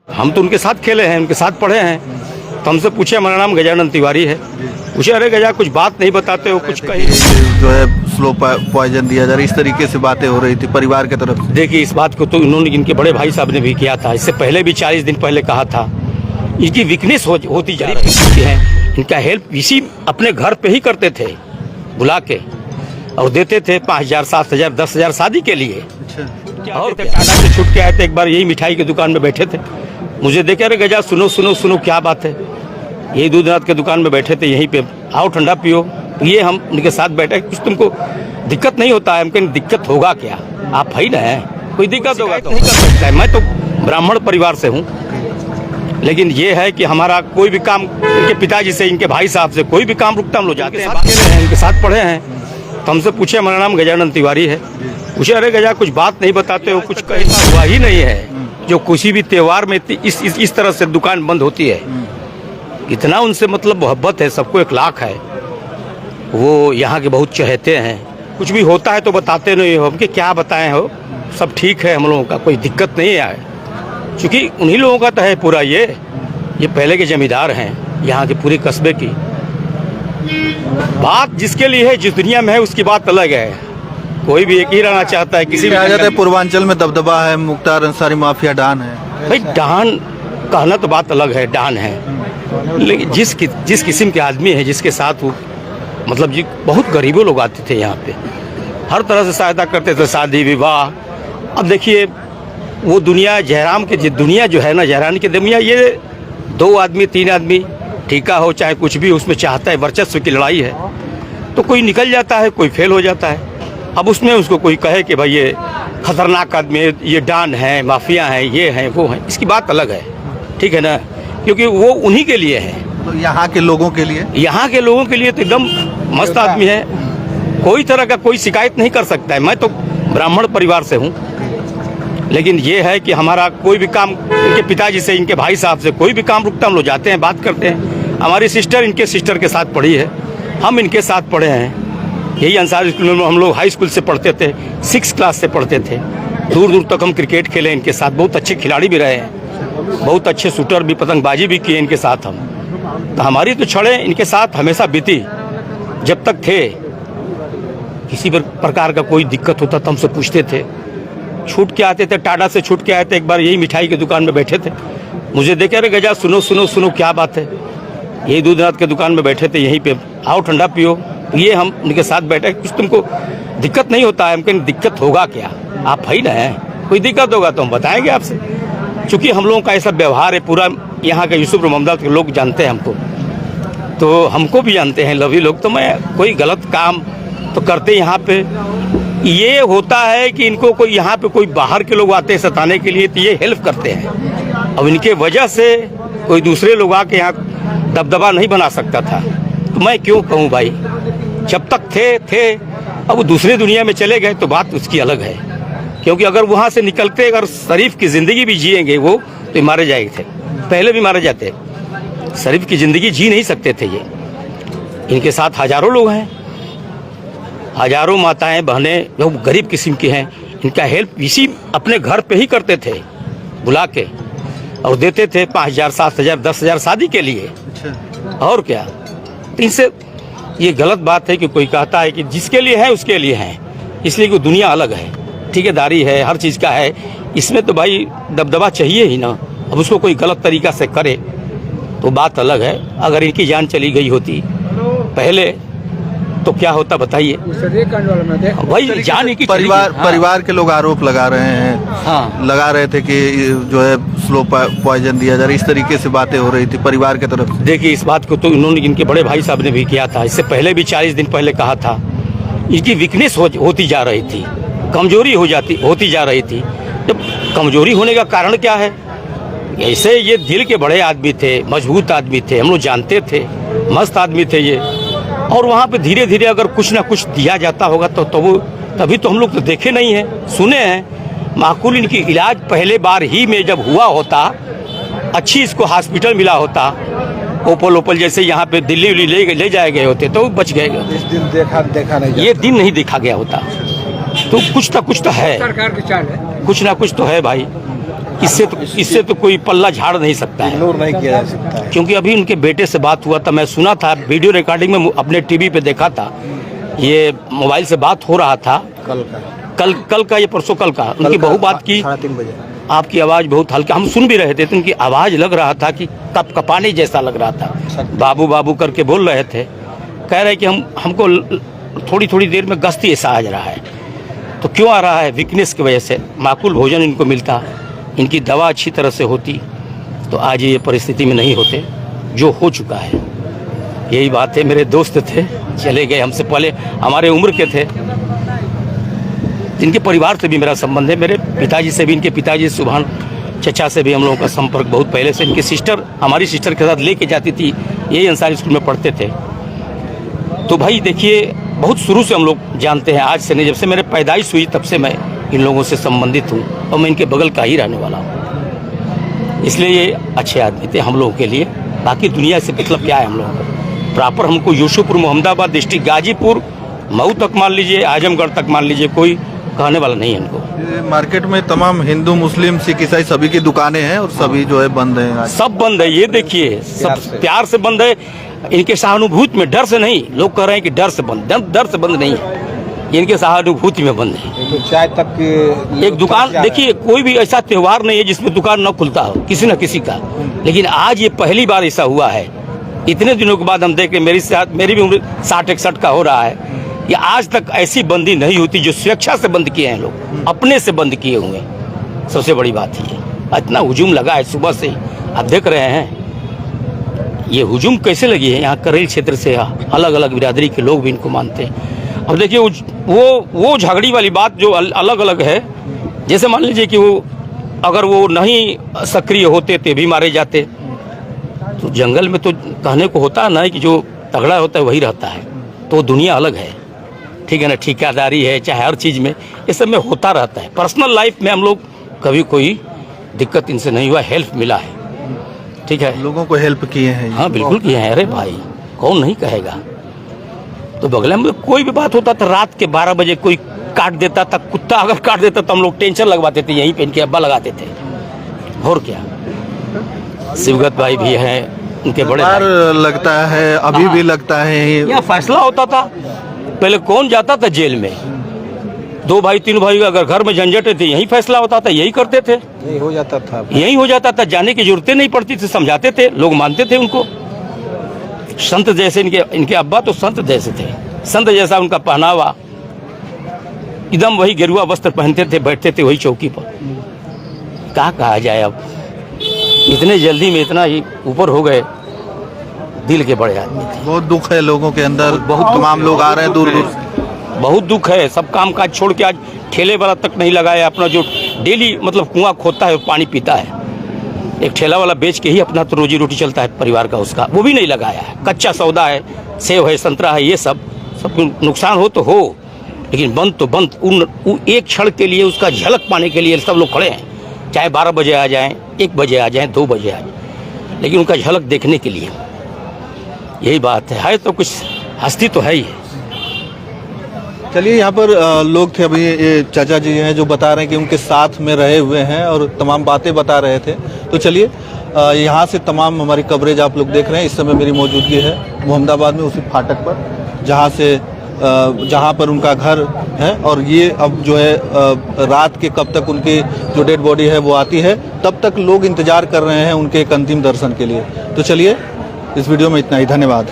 हम तो उनके साथ खेले हैं, उनके साथ पढ़े हैं। तो हमसे पूछे हमारा नाम गजानन तिवारी है। पूछे अरे गजा कुछ बात नहीं बताते हो, कुछ कहीं जो है स्लो पॉइजन दिया जा रहा है, इस तरीके से बातें हो रही थी परिवार की तरफ से। देखिए इस बात को तो इन्होंने, इनके बड़े भाई साहब ने भी किया था, इससे पहले भी 40 दिन पहले कहा था। इनकी वीकनेस होती जा रही है। इनका हेल्प इसी अपने घर पे ही करते थे, बुला के और देते थे 5,000 7,000 10,000 शादी के लिए। और टाटा से छूट के आए थे, एक बार यही मिठाई की दुकान में बैठे थे, मुझे देखे अरे गजा सुनो सुनो सुनो क्या बात है। यही दूधनाथ के दुकान में बैठे थे, यहीं पे आओ ठंडा पियो। ये हम उनके साथ बैठे, कुछ तुमको दिक्कत नहीं होता है? हम कहें दिक्कत होगा क्या, आप है ना, कोई दिक्कत होगा तो नहीं कर सकता है। मैं तो ब्राह्मण परिवार से हूँ, लेकिन ये है कि हमारा कोई भी काम इनके पिताजी से, इनके भाई साहब से कोई भी काम रुकता हम लोग जाते हैं, इनके साथ पढ़े हैं। तो हमसे पूछे हमारा नाम गजानन तिवारी है। पूछे अरे गजा कुछ बात नहीं बताते हो, कुछ कहीं हुआ ही नहीं है जो किसी भी त्योहार में इस तरह से दुकान बंद होती है। इतना उनसे मतलब मोहब्बत है, सबको 1 लाख है। वो यहाँ के बहुत चहेते हैं, कुछ भी होता है तो बताते नहीं हो। हमके क्या बताएं हो, सब ठीक है, हम लोगों का कोई दिक्कत नहीं है। क्योंकि उन्हीं लोगों का तो है पूरा ये पहले के जमींदार हैं यहाँ के पूरे कस्बे की। बात जिसके लिए है, जिस दुनिया में है, उसकी बात अलग है। कोई भी एक ही रहना चाहता है। किसी भी आ जाता है पूर्वांचल में दबदबा है, मुख्तार अंसारी माफिया डान है। भाई डान कहना तो बात अलग है, डान है, लेकिन जिस किस्म के आदमी है, जिसके साथ वो मतलब जी बहुत गरीबों लोग आते थे यहाँ पे, हर तरह से सहायता करते थे, शादी विवाह। अब देखिए वो दुनिया जयराम की दुनिया जो है ना, जयराम की दुनिया, ये 2 आदमी 3 आदमी ठीका हो चाहे कुछ भी, उसमें चाहता है वर्चस्व की लड़ाई है, तो कोई निकल जाता है, कोई फेल हो जाता है। अब उसमें उसको कोई कहे कि भाई ये खतरनाक आदमी है, ये डान है, माफिया है, ये है वो है, इसकी बात अलग है, ठीक है ना, क्योंकि वो उन्हीं के लिए है। तो यहाँ के लोगों के लिए, यहाँ के लोगों के लिए तो एकदम मस्त आदमी है, कोई तरह का कोई शिकायत नहीं कर सकता है। मैं तो ब्राह्मण परिवार से हूँ, लेकिन ये है कि हमारा कोई भी काम इनके पिताजी से, इनके भाई साहब से कोई भी काम रुकता हम लोग जाते हैं, बात करते हैं। हमारी सिस्टर इनके सिस्टर के साथ पढ़ी है, हम इनके साथ पढ़े हैं। यही अंसारी स्कूल में हम लोग हाई स्कूल से पढ़ते थे, 6 क्लास से पढ़ते थे। दूर दूर तक हम क्रिकेट खेले इनके साथ, बहुत अच्छे खिलाड़ी भी रहे हैं, बहुत अच्छे शूटर भी, पतंगबाजी भी किए इनके साथ हम। तो हमारी तो छड़े इनके साथ हमेशा बीती। जब तक थे किसी प्रकार का कोई दिक्कत होता तो हमसे पूछते थे, छूट के आते थे, टाटा से छूट के आए थे, एक बार यही मिठाई की दुकान में बैठे थे, मुझे देखे अरे गजा सुनो सुनो सुनो क्या बात है। यही दूधनाथ के दुकान में बैठे थे, यहीं पे आओ ठंडा पियो। ये हम उनके साथ बैठे, कुछ तुमको दिक्कत नहीं होता है? हम कहें दिक्कत होगा क्या, आप है ना, कोई दिक्कत होगा तो हम बताएंगे आपसे। चूँकि हम लोगों का ऐसा व्यवहार है, पूरा यहाँ के यूसुफ मोहम्मद के लोग जानते हैं हमको, तो हमको भी जानते हैं लवी लोग। तो मैं कोई गलत काम तो करते यहाँ पे ये होता है कि इनको कोई यहाँ पे कोई बाहर के लोग आते हैं सताने के लिए, तो ये हेल्प करते हैं। अब इनके वजह से कोई दूसरे लोग आके यहाँ दबदबा नहीं बना सकता था, तो मैं क्यों कहूँ भाई, जब तक थे। अब वो दूसरी दुनिया में चले गए तो बात उसकी अलग है, क्योंकि अगर वहाँ से निकलते, अगर शरीफ की ज़िंदगी भी जिएंगे वो, तो मारे जाए थे, पहले भी मारे जाते। शरीफ की ज़िंदगी जी नहीं सकते थे ये। इनके साथ हज़ारों लोग हैं, हज़ारों माताएं बहनें जो गरीब किस्म की हैं। इनका हेल्प इसी अपने घर पे ही करते थे, बुला के और देते थे 5,000 7,000 10,000 शादी के लिए। और क्या, तो इनसे ये गलत बात है कि कोई कहता है कि जिसके लिए है उसके लिए है, इसलिए कि दुनिया अलग है, ठेकेदारी है, हर चीज़ का है, इसमें तो भाई दबदबा चाहिए ही ना। अब उसको कोई गलत तरीका से करे तो बात अलग है। अगर इनकी जान चली गई होती पहले तो क्या होता बताइए भाई। जान की परिवार के लोग आरोप लगा रहे हैं, लगा रहे थे कि जो है स्लो पॉइजन दिया जा रहा है, इस तरीके से बातें हो रही थी परिवार की तरफ से। देखिए इस बात को तो इन्होंने, इनके बड़े भाई साहब ने भी किया था, इससे पहले भी 40 दिन पहले कहा था। इनकी वीकनेस होती जा रही थी, कमजोरी होती जा रही थी। जब कमजोरी होने का कारण क्या है, ऐसे ये दिल के बड़े आदमी थे, मजबूत आदमी थे, हम लोग जानते थे, मस्त आदमी थे ये। और वहाँ पे धीरे धीरे अगर कुछ ना कुछ दिया जाता होगा तो वो तभी तो हम लोग तो देखे नहीं हैं, सुने हैं। माकूल इनकी इलाज पहले बार ही में जब हुआ होता, अच्छी इसको हॉस्पिटल मिला होता, ओपल जैसे यहाँ पे दिल्ली ले जाए गए होते तो बच गए। इस दिन देखा नहीं, ये दिन नहीं देखा गया होता। तो कुछ ना कुछ तो है, सरकार की चाल है, कुछ ना कुछ तो है भाई। इससे तो कोई पल्ला झाड़ नहीं सकता है, इग्नोर नहीं किया जा सकता है। क्योंकि अभी उनके बेटे से बात हुआ था, मैं सुना था, वीडियो रिकॉर्डिंग में अपने टीवी पे देखा था, ये मोबाइल से बात हो रहा था कल का ये परसों कल का उनकी बहू बात की। 3:30 बजे आपकी आवाज़ बहुत हल्का, हम सुन भी रहे थे तो उनकी आवाज़ लग रहा था कि कपाने जैसा लग रहा था, बाबू बाबू करके बोल रहे थे। कह रहे कि हमको थोड़ी थोड़ी देर में गस्ती ऐसा आ रहा है। तो क्यों आ रहा है? वीकनेस की वजह से। माकूल भोजन इनको मिलता, इनकी दवा अच्छी तरह से होती तो आज ये परिस्थिति में नहीं होते जो हो चुका है। यही बात है। मेरे दोस्त थे, चले गए, हमसे पहले हमारे उम्र के थे, इनके परिवार से भी मेरा संबंध है, मेरे पिताजी से भी, इनके पिताजी सुभान चचा से भी हम लोगों का संपर्क बहुत पहले से। इनकी सिस्टर हमारी सिस्टर के साथ लेके जाती थी, यही अंसारी स्कूल में पढ़ते थे। तो भाई देखिए, बहुत शुरू से हम लोग जानते हैं, आज से नहीं, जब से मेरे पैदाइश हुई तब से मैं इन लोगों से संबंधित हूँ और मैं इनके बगल का ही रहने वाला हूँ। इसलिए ये अच्छे आदमी थे हम लोगों के लिए। बाकी दुनिया से मतलब क्या है हम लोगों को, प्रॉपर हमको यूसुफपुर, मोहम्मदाबाद डिस्ट्रिक्ट, गाजीपुर, मऊ तक मान लीजिए, आजमगढ़ तक मान लीजिए, कोई कहने वाला नहीं है इनको। मार्केट में तमाम हिंदू, मुस्लिम, सिख, ईसाई सभी की दुकानें हैं और सभी जो है बंद हैं। सब बंद है, ये देखिए, सब प्यार से बंद है। इनके सहानुभूति में, डर से नहीं। लोग कह रहे हैं कि डर से बंद, डर से बंद नहीं है, इनके सहानुभूति में बंद है। तो चाय तक एक दुकान देखिए, कोई भी ऐसा त्योहार नहीं है जिसमें दुकान न खुलता हो किसी न किसी का, लेकिन आज ये पहली बार ऐसा हुआ है। इतने दिनों के बाद हम देख रहे, मेरी भी उम्र 60-61 का हो रहा है, कि आज तक ऐसी बंदी नहीं होती जो स्वेच्छा से बंद किए हैं लोग, अपने से बंद किए हुए। सबसे बड़ी बात ये, इतना हुजूम लगा है सुबह से, आप देख रहे हैं ये हुजूम कैसे लगी है। यहाँ करेल क्षेत्र से अलग अलग बिरादरी के लोग भी इनको मानते हैं। अब देखिए, वो झगड़ी वाली बात जो अलग अलग है, जैसे मान लीजिए कि वो अगर वो नहीं सक्रिय होते थे भी मारे जाते, तो जंगल में तो कहने को होता है ना कि जो तगड़ा होता है वही रहता है, तो दुनिया अलग है, ठीक है ना। ठेकेदारी है, चाहे हर चीज़ में, ये सब में होता रहता है। पर्सनल लाइफ में हम लोग कभी कोई दिक्कत इनसे नहीं हुआ, हेल्प मिला है, ठीक है। लोगों को हेल्प किए हैं। हाँ बिल्कुल किए हैं, अरे भाई कौन नहीं कहेगा। तो बगल में कोई भी बात होता था, रात के 12 बजे कोई काट देता था, कुत्ता अगर काट देता तो हम लोग टेंशन लगवाते थे, यहीं पे इनके अब्बा लगाते थे। और क्या, शिवगत भाई भी हैं, उनके बड़े भाई। लगता है, अभी भी लगता है। यहाँ फैसला होता था, पहले कौन जाता था जेल में? 2 भाई 3 भाई अगर घर में झंझट थे, यही फैसला होता था, यही करते थे, यही हो जाता था। यही हो जाता था, जाने की जरूरत नहीं पड़ती थी, समझाते थे, लोग मानते थे उनको। संत जैसे इनके अब्बा तो संत जैसे थे, संत जैसा उनका पहनावा, एकदम वही गेरुआ वस्त्र पहनते थे, बैठते थे वही चौकी पर। क्या कहा जाए, अब इतने जल्दी में इतना ही ऊपर हो गए, दिल के बड़े आदमी थे। बहुत दुख है लोगों के अंदर, बहुत तमाम लोग आ रहे हैं दूर दूर से। बहुत दुख है। सब काम काज छोड़ के आज ठेले वाला तक नहीं लगाया, अपना जो डेली मतलब कुआं खोदता है, पानी पीता है, एक ठेला वाला बेच के ही अपना तो रोजी रोटी चलता है परिवार का, उसका वो भी नहीं लगाया है। कच्चा सौदा है, सेब है, संतरा है, ये सब नुकसान हो तो हो, लेकिन बंद तो बंद। उन एक क्षण के लिए, उसका झलक पाने के लिए सब लोग खड़े हैं, चाहे 12 बजे आ जाएं, 1 बजे आ जाएं, 2 बजे आ जाएं, लेकिन उनका झलक देखने के लिए। यही बात है तो कुछ हस्ती तो है ही है। चलिए, यहाँ पर लोग थे, अभी ये चाचा जी हैं जो बता रहे हैं कि उनके साथ में रहे हुए हैं और तमाम बातें बता रहे थे। तो चलिए, यहाँ से तमाम हमारी कवरेज आप लोग देख रहे हैं। इस समय मेरी मौजूदगी है मोहम्मदाबाद में, उसी फाटक पर, जहाँ पर उनका घर है। और ये अब जो है रात के कब तक उनकी जो डेड बॉडी है वो आती है, तब तक लोग इंतजार कर रहे हैं उनके एक अंतिम दर्शन के लिए। तो चलिए, इस वीडियो में इतना ही, धन्यवाद।